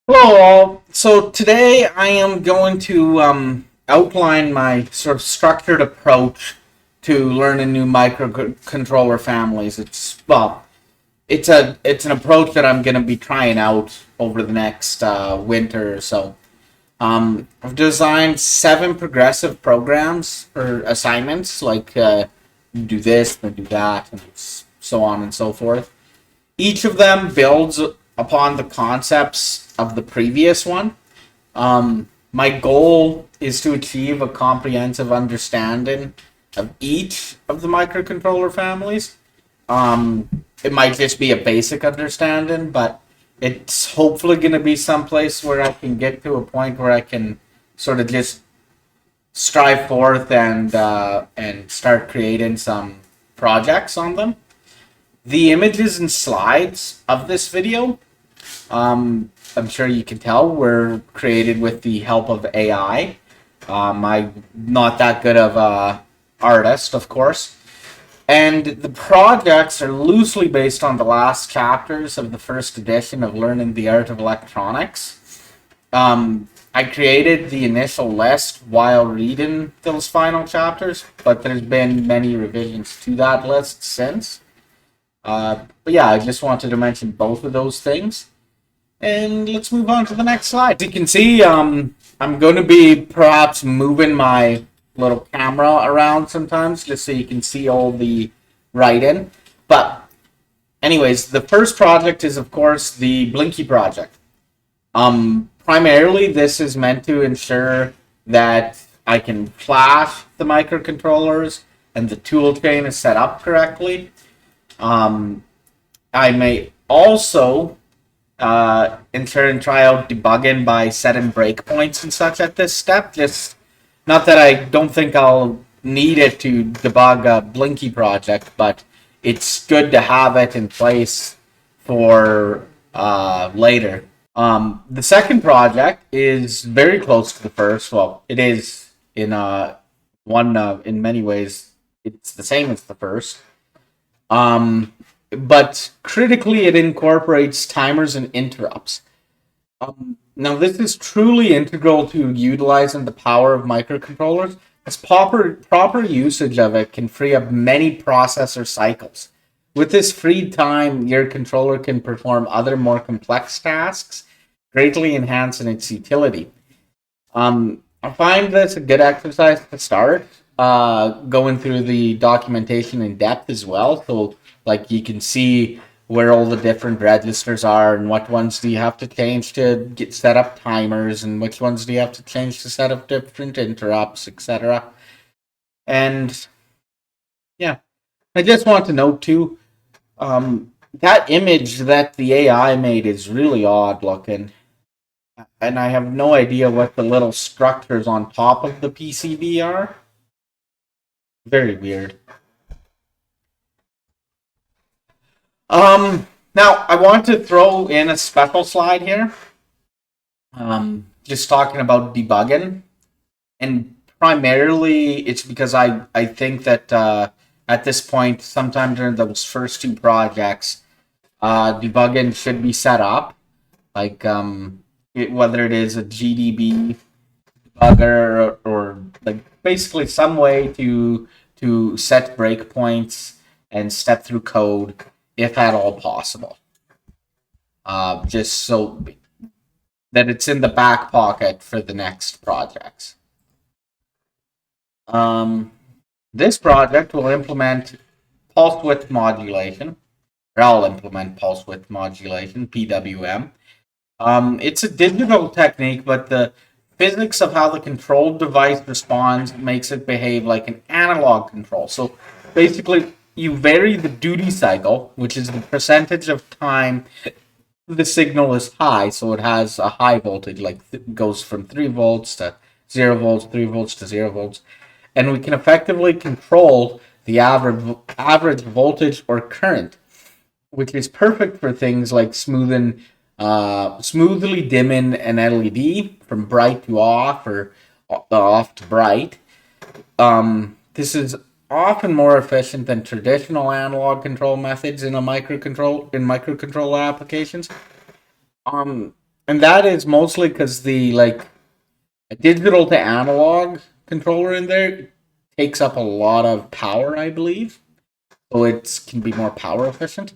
Hello all. So today I am going to outline my sort of structured approach to learning new microcontroller families. It's an approach that I'm going to be trying out over the next winter or so. I've designed 7 progressive programs or assignments, like do this, then do that, and so on and so forth. Each of them builds upon the concepts of the previous one. My goal is to achieve a comprehensive understanding of each of the microcontroller families. It might just be a basic understanding, but it's hopefully going to be someplace where I can get to a point where I can sort of just strive forth and start creating some projects on them. The images and slides of this video, I'm sure you can tell, were created with the help of AI. I'm not that good of a artist, of course. And the projects are loosely based on the last chapters of the first edition of Learning the Art of Electronics. I created the initial list while reading those final chapters, but there's been many revisions to that list since. But yeah, I just wanted to mention both of those things. And let's move on to the next slide. As you can see, I'm going to be perhaps moving my little camera around sometimes just so you can see all the writing. But anyways, the first project is, of course, the Blinky project. Primarily, this is meant to ensure that I can flash the microcontrollers and the tool chain is set up correctly. I may also ensure and try out debugging by setting breakpoints and such at this step. Just not that I don't think I'll need it to debug a Blinky project, but it's good to have it in place for later. The second project is very close to the first. Well, it is in in many ways it's the same as the first. But critically, it incorporates timers and interrupts. Now, this is truly integral to utilizing the power of microcontrollers, as proper usage of it can free up many processor cycles. With this freed time, your controller can perform other more complex tasks, greatly enhancing its utility. I find this a good exercise to start, going through the documentation in depth as well. So, like, you can see where all the different registers are and what ones do you have to change to get set up timers and which ones do you have to change to set up different interrupts, etc. And yeah, I just want to note too, that image that the AI made is really odd looking. And I have no idea what the little structures on top of the PCB are. Very weird. Now I want to throw in a special slide here. Just talking about debugging, and primarily it's because I think that at this point, sometime during those first 2 projects, debugging should be set up, like whether it is a GDB debugger or like basically some way to set breakpoints and step through code if at all possible. Just so that it's in the back pocket for the next projects. This project will implement pulse width modulation, or I'll implement pulse width modulation, PWM. It's a digital technique, but the physics of how the control device responds makes it behave like an analog control. So basically, you vary the duty cycle, which is the percentage of time the signal is high, so it has a high voltage, like goes from 3 volts to 0 volts, 3 volts to 0 volts, and we can effectively control the average voltage or current, which is perfect for things like smoothly dimming an LED from bright to off or off to bright. This is often more efficient than traditional analog control methods in microcontroller applications. And that is mostly because the digital to analog controller in there takes up a lot of power, I believe. So it can be more power efficient.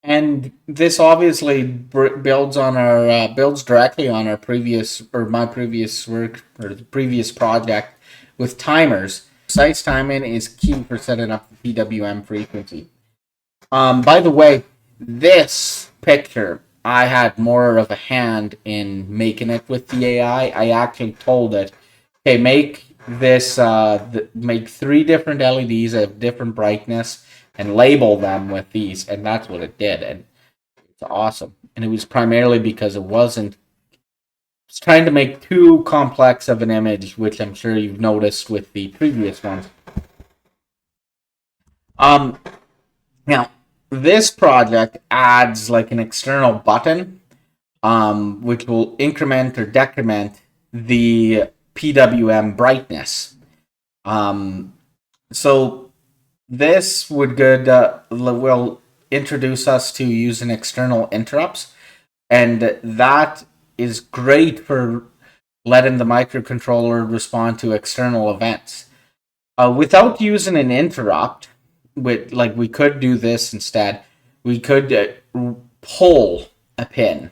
And this obviously builds directly on our previous or my previous work or the previous project with timers. Precise timing is key for setting up the PWM frequency. By the way, this picture I had more of a hand in making it with the AI. I actually told it, "Okay, make this make 3 different LEDs of different brightness and label them with these," and that's what it did, and it's awesome. And it was primarily because it wasn't it's trying to make too complex of an image, which I'm sure you've noticed with the previous ones. Um, Now, this project adds like an external button, which will increment or decrement the PWM brightness. So this will introduce us to using external interrupts, and that is great for letting the microcontroller respond to external events. Without using an interrupt, we could do this instead. We could pull a pin,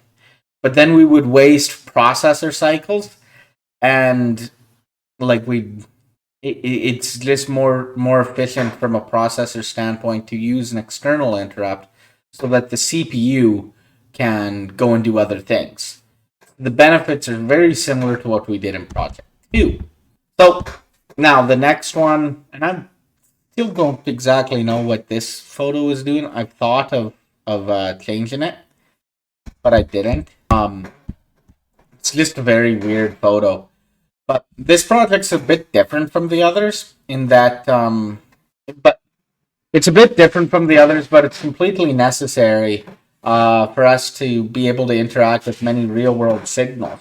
but then we would waste processor cycles, and it's just more efficient from a processor standpoint to use an external interrupt so that the CPU can go and do other things. The benefits are very similar to what we did in Project 2. So now the next one, and I still don't exactly know what this photo is doing. I've thought of changing it, but I didn't. It's just a very weird photo. But this project's a bit different from the others in that, but it's a bit different from the others, but it's completely necessary for us to be able to interact with many real world signals.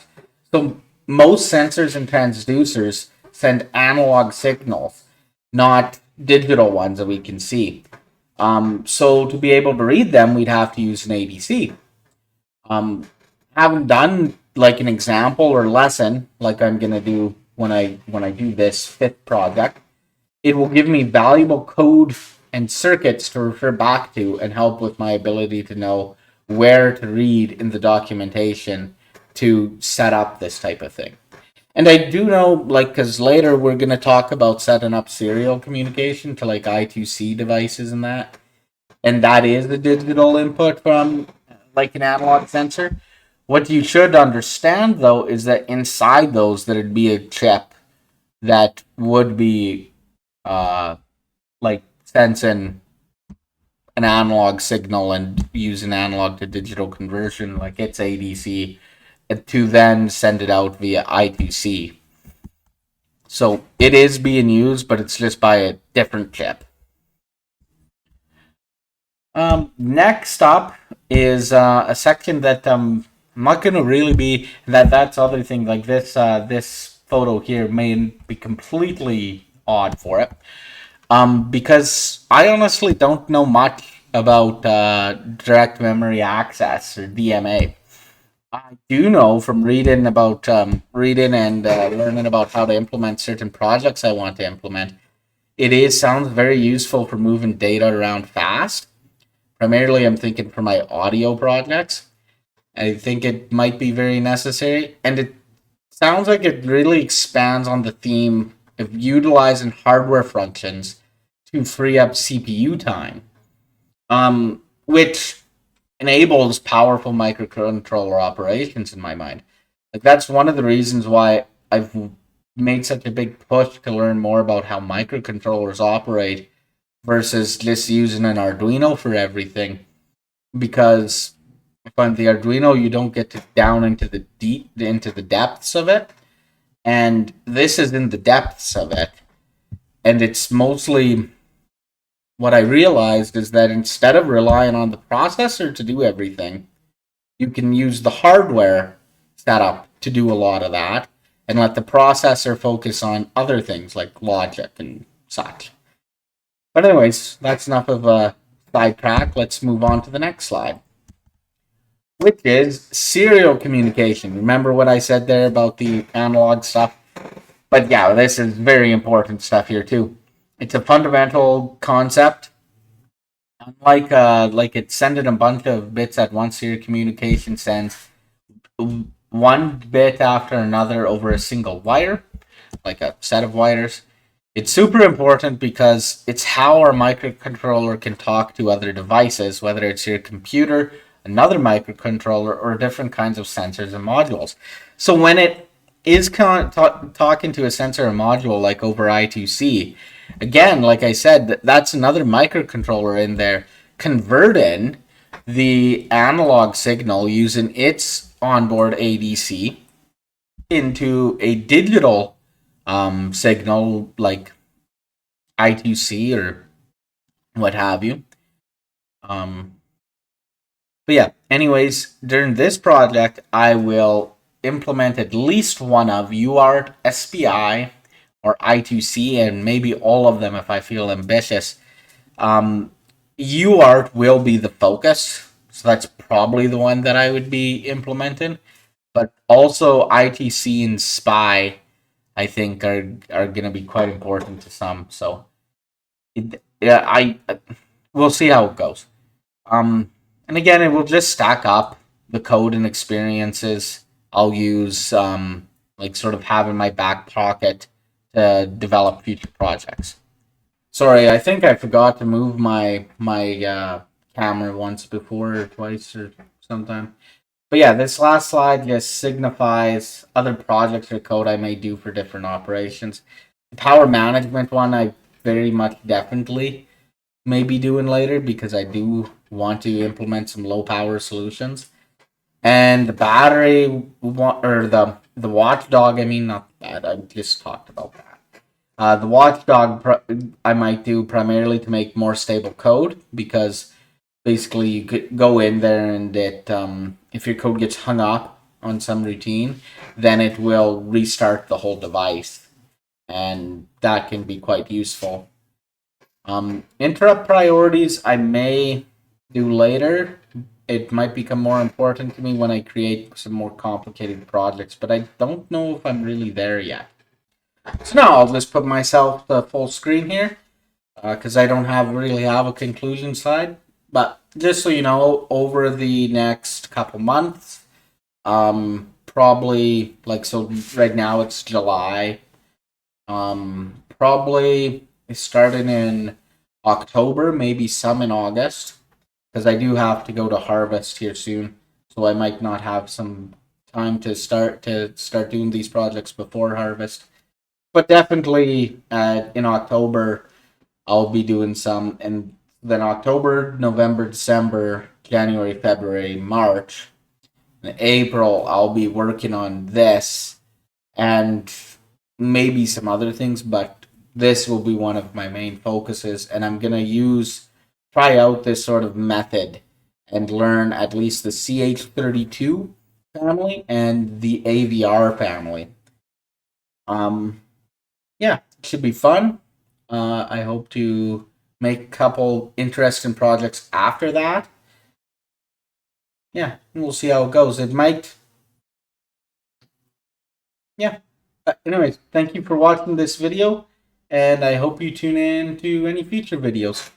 So most sensors and transducers send analog signals, not digital ones that we can see. So to be able to read them, we'd have to use an ADC. Haven't done like an example or lesson like I'm gonna do when I do this 5th project. It will give me valuable code and circuits to refer back to and help with my ability to know where to read in the documentation to set up this type of thing. And I do know, because later we're going to talk about setting up serial communication to I2C devices and that. And that is the digital input from an analog sensor. What you should understand, though, is that inside those, there'd be a chip that would be sensing an analog signal and using analog to digital conversion, like its ADC, to then send it out via I2C. So it is being used, but it's just by a different chip. Next up is a section that I'm not going to really be that's other thing like this. This photo here may be completely odd for it. Because I honestly don't know much about direct memory access or DMA. I do know from reading and learning about how to implement certain projects I want to implement. Sounds very useful for moving data around fast. Primarily, I'm thinking for my audio projects. I think it might be very necessary, and it sounds like it really expands on the theme of utilizing hardware functions to free up CPU time, which enables powerful microcontroller operations in my mind. That's one of the reasons why I've made such a big push to learn more about how microcontrollers operate versus just using an Arduino for everything. Because on the Arduino, you don't get down into the depths of it, and this is in the depths of it, and it's mostly what I realized is that instead of relying on the processor to do everything, you can use the hardware setup to do a lot of that and let the processor focus on other things like logic and such. But anyways, that's enough of a sidetrack. Let's move on to the next slide. which is serial communication. Remember what I said there about the analog stuff? But yeah, this is very important stuff here too. It's a fundamental concept. Unlike like it's sending a bunch of bits at once, serial communication sends one bit after another over a single wire, like a set of wires. It's super important because it's how our microcontroller can talk to other devices, whether it's your computer, another microcontroller, or different kinds of sensors and modules. So when it is talking to a sensor or module like over I2C, again, like I said, that's another microcontroller in there converting the analog signal using its onboard ADC into a digital signal like I2C or what have you. Um, but yeah, anyways, during this project, I will implement at least one of UART, SPI, or I2C, and maybe all of them if I feel ambitious. UART will be the focus, so that's probably the one that I would be implementing. But also ITC and SPI, I think are going to be quite important to some. So yeah, we'll see how it goes. And again, it will just stack up the code and experiences I'll use, like sort of have in my back pocket to develop future projects. Sorry, I think I forgot to move my camera once before or twice or sometime. But yeah, this last slide just signifies other projects or code I may do for different operations. The power management one I very much definitely may be doing later because I do want to implement some low power solutions. And the battery or the watchdog, I mean not that, I just talked about that. The watchdog I might do primarily to make more stable code because basically you could go in there and it if your code gets hung up on some routine, then it will restart the whole device, and that can be quite useful. Interrupt priorities I may do later. It might become more important to me when I create some more complicated projects, but I don't know if I'm really there yet. So now I'll just put myself to full screen here because I don't really have a conclusion slide. But just so you know, over the next couple months, probably like so right now it's July. Probably starting in October, maybe some in August, because I do have to go to harvest here soon, so I might not have some time to start doing these projects before harvest. But definitely in October, I'll be doing some, and then October, November, December, January, February, March, and April, I'll be working on this and maybe some other things, but this will be one of my main focuses, and I'm gonna try out this sort of method and learn at least the CH32 family and the AVR family. Yeah, it should be fun. I hope to make a couple interesting projects after that. Yeah, we'll see how it goes. It might, yeah. Anyways, thank you for watching this video, and I hope you tune in to any future videos.